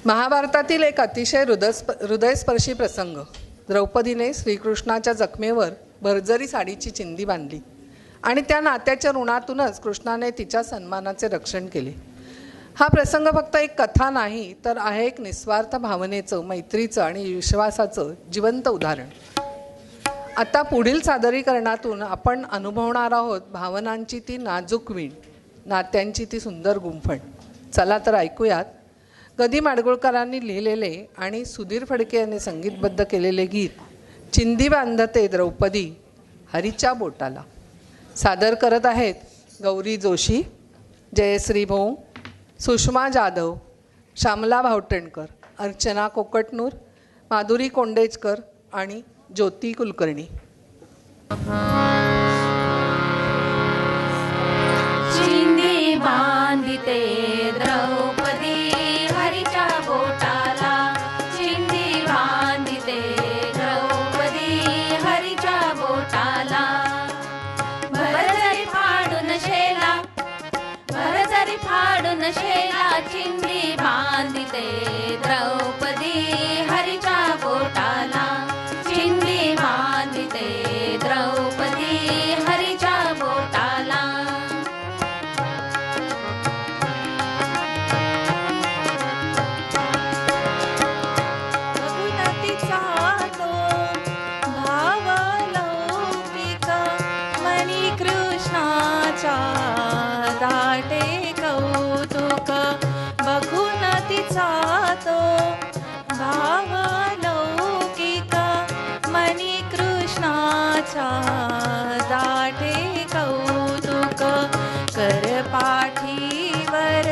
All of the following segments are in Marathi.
महाभारतातील एक अतिशय हृदयस्पर्शी प्रसंग. द्रौपदीने श्रीकृष्णाच्या जखमेवर भरजरी साडीची चिंधी बांधली आणि त्या नात्याच्या ऋणातूनच कृष्णाने तिच्या सन्मानाचे रक्षण केले. हा प्रसंग फक्त एक कथा नाही, तर आहे एक निस्वार्थ भावनेचं, मैत्रीचं आणि विश्वासाचं जिवंत उदाहरण. आता पुढील सादरीकरणातून आपण अनुभवणार आहोत भावनांची ती नाजूक वीण, नात्यांची ती सुंदर गुंफण. चला तर ऐकूयात ग. दी. माडगुळकरांनी लिहिलेले आणि सुधीर फडके यांनी संगीतबद्ध केलेले गीत चिंधी बांधते द्रौपदी हरीच्या बोटाला. सादर करत आहेत गौरी जोशी, जयश्री भोंग, सुषमा जाधव, श्यामला भावटणकर, अर्चना कोकटनूर, माधुरी कोंडेचकर आणि ज्योती कुलकर्णी. चिंधी बांधिते द्रौपदी हरीच्या बोटाला, चिंधी बांधिते द्रौपदी हरीच्या बोटाला. भरजरी फाडून शेला, भरजरी फाडून शेला, चिंधी बांधिते द्रौपदी हरीच्या बोटाला, चिंधी बांधिते द्रौपदी हरीच्या बोटाला. रघुनाथीचा तो भाव लौकिक, मनी कृष्णाचा दाटे कौतुक. बघुनाथीचा तो भाव लौकिक, मनी कृष्णाचा दाटे कौतुक. कर पाठीवर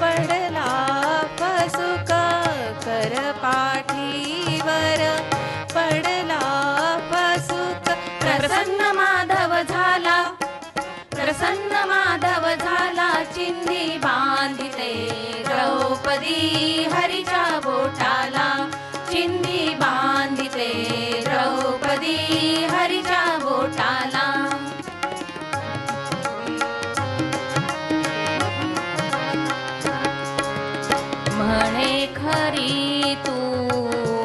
पडला फसुक, कर पाठीवर पडला फसुक. प्रसन्न माधव झाला, प्रसन्न माधव झाला, चिंधी बांधिते द्रौपदी हरीच्या बोटाला, चिंधी बांधिते द्रौपदी हरीच्या बोटाला. म्हणे खरी तू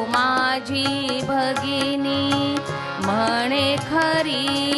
माझी भगिनी, म्हणे खरी